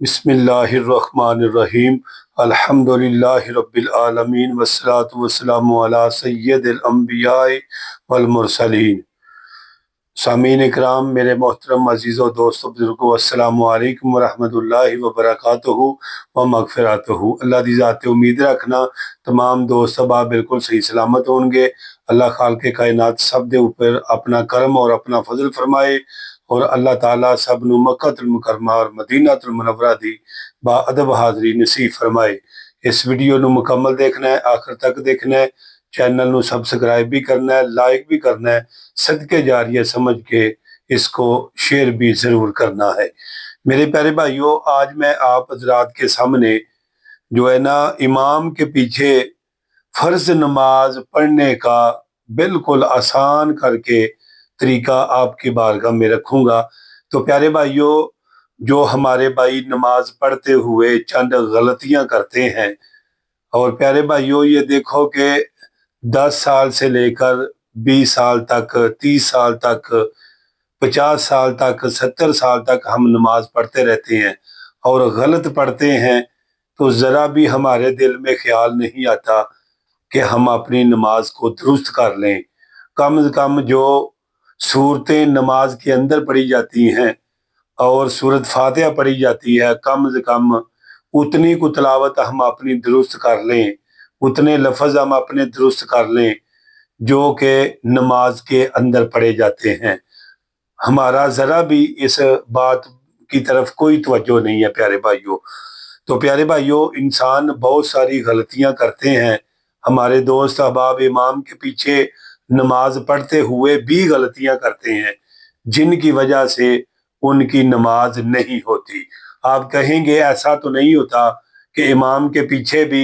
بسم اللہ الرحمن الرحیم۔ الحمد للہ رب العالمین والصلاة والسلام علی سید الانبیاء والمرسلین۔ سامعین اکرام، میرے محترم عزیز و دوست و بزرگوں، السلام علیکم ورحمۃ اللہ وبرکاتہ و مغفراتہ۔ اللہ دی ذات امید رکھنا تمام دوست احباب بالکل صحیح سلامت ہوں گے۔ اللہ خالق کائنات سب دے اوپر اپنا کرم اور اپنا فضل فرمائے، اور اللہ تعالیٰ سب نو مکہ المکرمہ اور مدینہ المنورہ دی با ادب حاضری نصیب فرمائے۔ اس ویڈیو نو مکمل دیکھنا ہے، آخر تک دیکھنا ہے، چینل نو سبسکرائب بھی کرنا ہے، لائک بھی کرنا ہے، صدقے جاریہ سمجھ کے اس کو شیئر بھی ضرور کرنا ہے۔ میرے پیارے بھائیوں، آج میں آپ حضرات کے سامنے جو ہے نا امام کے پیچھے فرض نماز پڑھنے کا بالکل آسان کر کے طریقہ آپ کی بارگاہ میں رکھوں گا۔ تو پیارے بھائیوں، جو ہمارے بھائی نماز پڑھتے ہوئے چند غلطیاں کرتے ہیں، اور پیارے بھائیوں یہ دیکھو کہ 10 سال سے لے کر 20 سال تک، 30 سال تک، 50 سال تک، 70 سال تک ہم نماز پڑھتے رہتے ہیں اور غلط پڑھتے ہیں، تو ذرا بھی ہمارے دل میں خیال نہیں آتا کہ ہم اپنی نماز کو درست کر لیں۔ کم از کم جو صورتیں نماز کے اندر پڑھی جاتی ہیں اور سورت فاتحہ پڑھی جاتی ہے، کم از کم اتنی کو تلاوت ہم اپنی درست کر لیں، اتنے لفظ ہم اپنے درست کر لیں جو کہ نماز کے اندر پڑھے جاتے ہیں۔ ہمارا ذرا بھی اس بات کی طرف کوئی توجہ نہیں ہے پیارے بھائیوں۔ تو پیارے بھائیوں، انسان بہت ساری غلطیاں کرتے ہیں۔ ہمارے دوست احباب امام کے پیچھے نماز پڑھتے ہوئے بھی غلطیاں کرتے ہیں، جن کی وجہ سے ان کی نماز نہیں ہوتی۔ آپ کہیں گے ایسا تو نہیں ہوتا کہ امام کے پیچھے بھی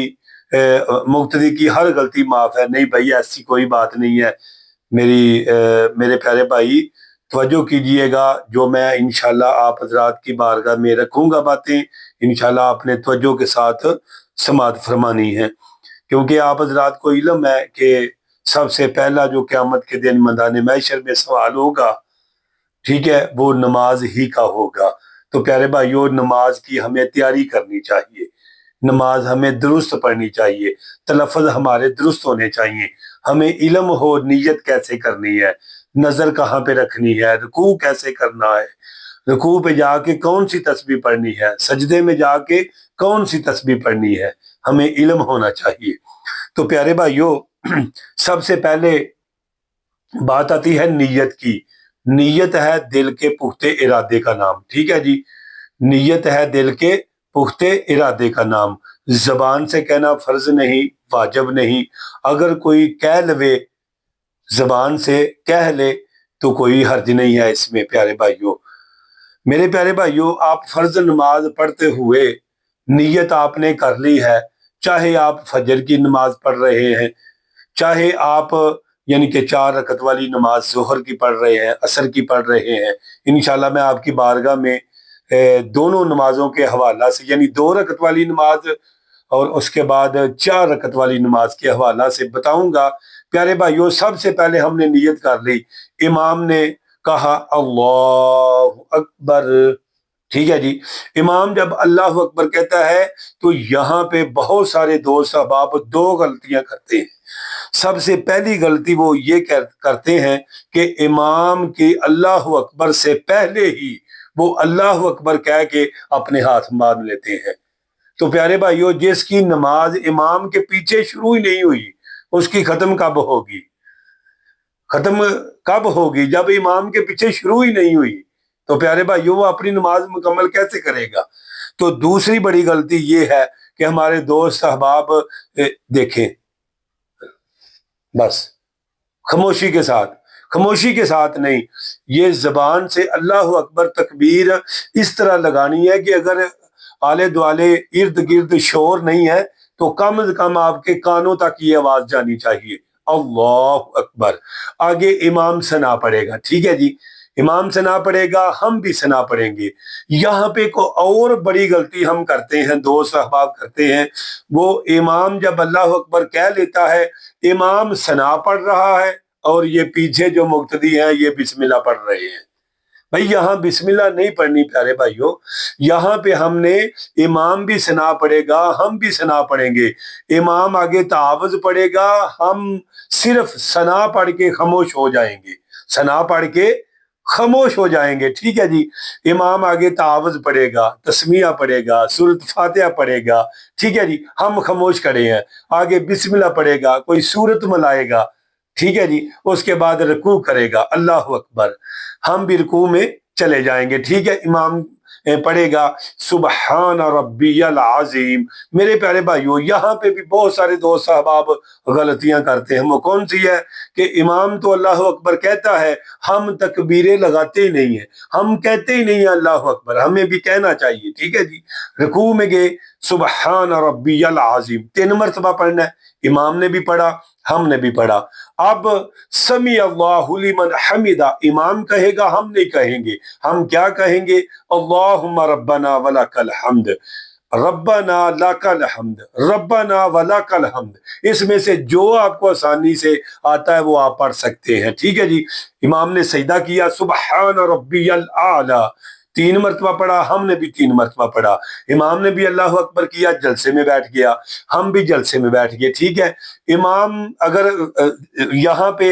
مقتدی کی ہر غلطی معاف ہے؟ نہیں بھائی، ایسی کوئی بات نہیں ہے۔ میرے پیارے بھائی توجہ کیجئے گا، جو میں انشاءاللہ آپ حضرات کی بارگاہ میں رکھوں گا باتیں، انشاءاللہ آپ نے توجہ کے ساتھ سماعت فرمانی ہے، کیونکہ آپ حضرات کو علم ہے کہ سب سے پہلا جو قیامت کے دن میدان محشر میں سوال ہوگا، ٹھیک ہے، وہ نماز ہی کا ہوگا۔ تو پیارے بھائیوں، نماز کی ہمیں تیاری کرنی چاہیے، نماز ہمیں درست پڑھنی چاہیے، تلفظ ہمارے درست ہونے چاہیے، ہمیں علم ہو نیت کیسے کرنی ہے، نظر کہاں پہ رکھنی ہے، رکوع کیسے کرنا ہے، رکوع پہ جا کے کون سی تسبیح پڑھنی ہے، سجدے میں جا کے کون سی تسبیح پڑھنی ہے، ہمیں علم ہونا چاہیے۔ تو پیارے بھائیوں، سب سے پہلے بات آتی ہے نیت کی۔ نیت ہے دل کے پختہ ارادے کا نام، ٹھیک ہے جی، نیت ہے دل کے پختہ ارادے کا نام۔ زبان سے کہنا فرض نہیں، واجب نہیں، اگر کوئی کہہ لے، زبان سے کہہ لے تو کوئی حرج نہیں ہے اس میں پیارے بھائیوں۔ میرے پیارے بھائیوں، آپ فرض نماز پڑھتے ہوئے نیت آپ نے کر لی ہے، چاہے آپ فجر کی نماز پڑھ رہے ہیں، چاہے آپ یعنی کہ 4 رکعت والی نماز ظہر کی پڑھ رہے ہیں، عصر کی پڑھ رہے ہیں، انشاءاللہ میں آپ کی بارگاہ میں دونوں نمازوں کے حوالہ سے، یعنی 2 رکعت والی نماز اور اس کے بعد 4 رکعت والی نماز کے حوالہ سے بتاؤں گا۔ پیارے بھائیوں، سب سے پہلے ہم نے نیت کر لی، امام نے کہا اللہ اکبر، ٹھیک ہے جی، امام جب اللہ اکبر کہتا ہے تو یہاں پہ بہت سارے دوست احباب 2 غلطیاں کرتے ہیں۔ سب سے پہلی غلطی وہ یہ کرتے ہیں کہ امام کی اللہ اکبر سے پہلے ہی وہ اللہ اکبر کہہ کے اپنے ہاتھ باندھ لیتے ہیں۔ تو پیارے بھائیوں، جس کی نماز امام کے پیچھے شروع ہی نہیں ہوئی، اس کی ختم کب ہوگی؟ ختم کب ہوگی؟ جب امام کے پیچھے شروع ہی نہیں ہوئی، تو پیارے بھائیوں وہ اپنی نماز مکمل کیسے کرے گا؟ تو دوسری بڑی غلطی یہ ہے کہ ہمارے دوست احباب دیکھیں، بس خاموشی کے ساتھ نہیں، یہ زبان سے اللہ اکبر تکبیر اس طرح لگانی ہے کہ اگر آلے دوالے ارد گرد شور نہیں ہے تو کم از کم آپ کے کانوں تک یہ آواز جانی چاہیے، اللہ اکبر۔ آگے امام ثنا پڑے گا، ٹھیک ہے جی، امام ثنا پڑے گا، ہم بھی ثنا پڑھیں گے۔ یہاں پہ کو اور بڑی غلطی ہم کرتے ہیں، دوست احباب کرتے ہیں، وہ امام جب اللہ اکبر کہہ لیتا ہے، امام ثنا پڑھ رہا ہے اور یہ پیچھے جو مقتدی ہیں یہ بسم اللہ پڑھ رہے ہیں۔ بھائی یہاں بسم اللہ نہیں پڑھنی پیارے بھائیوں، یہاں پہ ہم نے امام بھی ثنا پڑھے گا، ہم بھی ثنا پڑھیں گے، امام آگے تعوذ پڑھے گا، ہم صرف ثنا پڑھ کے خاموش ہو جائیں گے، ثنا پڑھ کے خاموش ہو جائیں گے، ٹھیک ہے جی۔ امام آگے تعوذ پڑھے گا، تسمیہ پڑھے گا، سورۃ فاتحہ پڑھے گا، ٹھیک ہے جی، ہم خاموش کھڑے ہیں، آگے بسم اللہ پڑھے گا، کوئی سورت ملائے گا، ٹھیک ہے جی، اس کے بعد رکوع کرے گا، اللہ اکبر، ہم بھی رکوع میں چلے جائیں گے، ٹھیک ہے۔ امام پڑھے گا سبحان ربی العظیم۔ میرے پیارے بھائیوں، یہاں پہ بھی بہت سارے دوست احباب غلطیاں کرتے ہیں، وہ کون سی ہے کہ امام تو اللہ اکبر کہتا ہے، ہم تکبیریں لگاتے ہی نہیں ہیں، ہم کہتے ہی نہیں ہیں اللہ اکبر، ہمیں بھی کہنا چاہیے، ٹھیک ہے جی۔ رکوع میں گئے سبحان ربی العظیم 3 مرتبہ پڑھنا ہے، امام نے بھی پڑھا، ہم نے بھی پڑھا۔ اب سمیع اللہ لمن حمدہ امام کہے گا، ہم نہیں کہیں گے، ہم کیا کہیں گے؟ اللہم ربنا ولک الحمد، ربنا لک الحمد، ربنا ولک الحمد۔ اس میں سے جو آپ کو آسانی سے آتا ہے وہ آپ پڑھ سکتے ہیں، ٹھیک ہے جی۔ امام نے سجدہ کیا سبحان ربی الاعلی 3 مرتبہ پڑھا، ہم نے بھی 3 مرتبہ پڑھا، امام نے بھی اللہ اکبر کیا، جلسے میں بیٹھ گیا، ہم بھی جلسے میں بیٹھ گئے، ٹھیک ہے۔ امام اگر یہاں پہ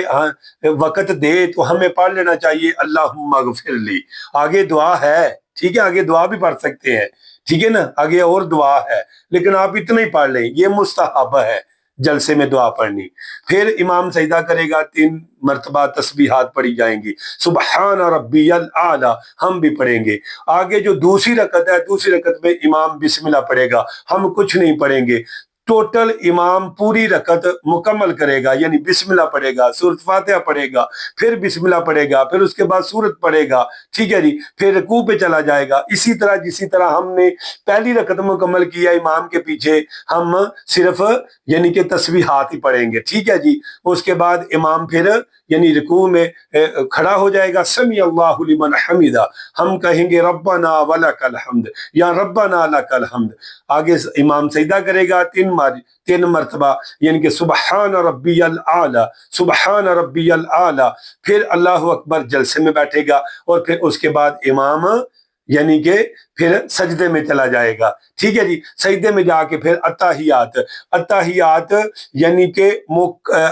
وقت دے تو ہمیں پڑھ لینا چاہیے اللہم اغفر لی، آگے دعا ہے، ٹھیک ہے، آگے دعا بھی پڑھ سکتے ہیں، ٹھیک ہے نا، آگے اور دعا ہے، لیکن آپ اتنا ہی پڑھ لیں، یہ مستحب ہے جلسے میں دعا پڑھنی۔ پھر امام سجدہ کرے گا، 3 مرتبہ تسبیحات پڑھی جائیں گی، سبحان ربی الاعلی ہم بھی پڑھیں گے۔ آگے جو دوسری رکعت ہے، دوسری رکعت میں امام بسم اللہ پڑھے گا، ہم کچھ نہیں پڑھیں گے، ٹوٹل امام پوری رکعت مکمل کرے گا، یعنی بسم اللہ پڑھے گا، سورۃ فاتحہ پڑھے گا، پھر بسم اللہ پڑھے گا، پھر اس کے بعد سورت پڑھے گا، ٹھیک ہے جی، پھر رکوع پہ چلا جائے گا۔ اسی طرح جسی طرح ہم نے پہلی رکعت مکمل کیا امام کے پیچھے، ہم صرف یعنی کہ تسبیحات ہی پڑھیں گے، ٹھیک ہے جی۔ اس کے بعد امام پھر یعنی رکوع میں کھڑا ہو جائے گا، سمیع اللہ لمن حمدہ، ہم کہیں گے ربنا ولک الحمد یا ربنا لک الحمد۔ آگے امام سجدہ کرے گا 3 مرتبہ، یعنی کہ سبحان ربی الاعلی، سبحان ربی الاعلی، پھر اللہ اکبر، جلسے میں بیٹھے گا، اور پھر اس کے بعد امام یعنی کہ پھر سجدے میں چلا جائے گا، ٹھیک ہے جی۔ سجدے میں جا کے پھر اتحیات، اتحیات یعنی کہ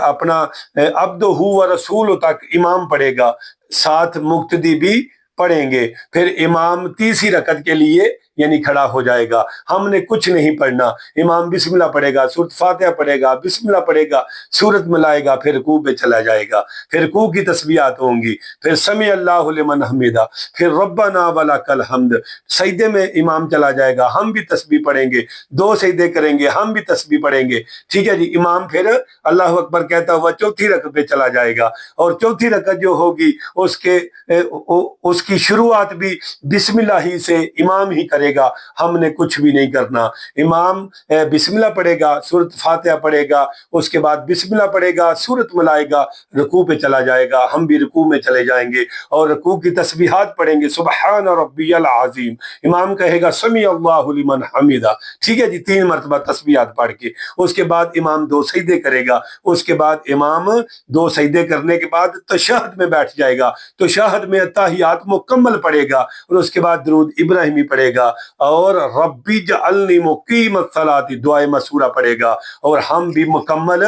اپنا عبدہ و رسول تک امام پڑھے گا، ساتھ مقتدی بھی پڑھیں گے، پھر امام تیسری رکعت کے لیے یعنی کھڑا ہو جائے گا، ہم نے کچھ نہیں پڑھنا، امام بسم اللہ پڑھے گا، سورۃ فاتحہ پڑھے گا، بسم اللہ پڑھے گا، سورت ملائے گا، پھر رکوع پہ چلا جائے گا، پھر رکوع کی تسبیحات ہوں گی، پھر سمیع اللہ لمن حمدہ، پھر ربنا ولک الحمد، سجدے میں امام چلا جائے گا، ہم بھی تسبیح پڑھیں گے، 2 سجدے کریں گے، ہم بھی تسبیح پڑھیں گے، ٹھیک ہے جی۔ امام پھر اللہ اکبر کہتا ہوا چوتھی رکعت پہ چلا جائے گا، اور چوتھی رکعت جو ہوگی اس کی شروعات بھی بسم اللہ ہی سے امام ہی کرے گا، ہم نے کچھ بھی نہیں کرنا۔ امام بسم اللہ پڑھے گا، سورۃ فاتحہ پڑھے گا، اس کے بعد بسم اللہ پڑھے گا، سورت ملائے گا، رکوع پہ چلا جائے گا، ہم بھی رکوع میں چلے جائیں گے، اور رکوع کی تسبیحات پڑھیں گے سبحان ربی العظیم، امام کہے گا سمیع اللہ لمن حمدہ، ٹھیک ہے جی، 3 مرتبہ تسبیحات پڑھ کے، اس کے بعد امام 2 سجدے کرے گا، اس کے بعد امام 2 سجدے کرنے کے بعد تشہد میں بیٹھ جائے گا، تشہد میں اتحیات مکمل پڑھے گا، اور اس کے بعد درود ابراہیمی پڑھے گا، اور ربی جعلنی مقیم الصلاۃ دعائے مسورہ پڑھے گا، اور ہم بھی مکمل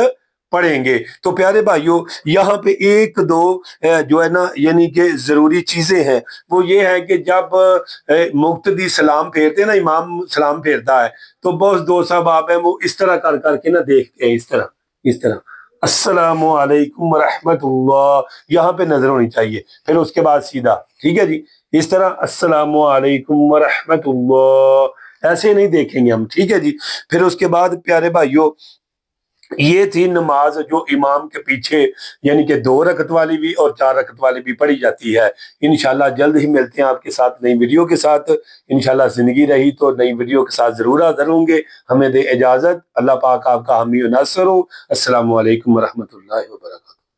پڑھیں گے۔ تو پیارے بھائیوں، یہاں پہ 1-2 جو ہے نا یعنی کہ ضروری چیزیں ہیں، وہ یہ ہے کہ جب مقتدی سلام پھیرتے ہیں نا، امام سلام پھیرتا ہے، تو بہت دوست صاحب ہیں وہ اس طرح کر کر کے نا دیکھتے ہیں، اس طرح السلام علیکم ورحمۃ اللہ، یہاں پہ نظر ہونی چاہیے، پھر اس کے بعد سیدھا، ٹھیک ہے جی، اس طرح السلام علیکم ورحمۃ اللہ، ایسے نہیں دیکھیں گے ہم، ٹھیک ہے جی۔ پھر اس کے بعد پیارے بھائیوں، یہ تھی نماز جو امام کے پیچھے یعنی کہ 2 رکعت والی بھی اور 4 رکعت والی بھی پڑھی جاتی ہے۔ انشاءاللہ جلد ہی ملتے ہیں آپ کے ساتھ نئی ویڈیو کے ساتھ، انشاءاللہ زندگی رہی تو نئی ویڈیو کے ساتھ ضرور حاضر ہوں گے۔ ہمیں دے اجازت، اللہ پاک آپ کا حامی و ناصر ہو۔ السلام علیکم ورحمۃ اللہ وبرکاتہ۔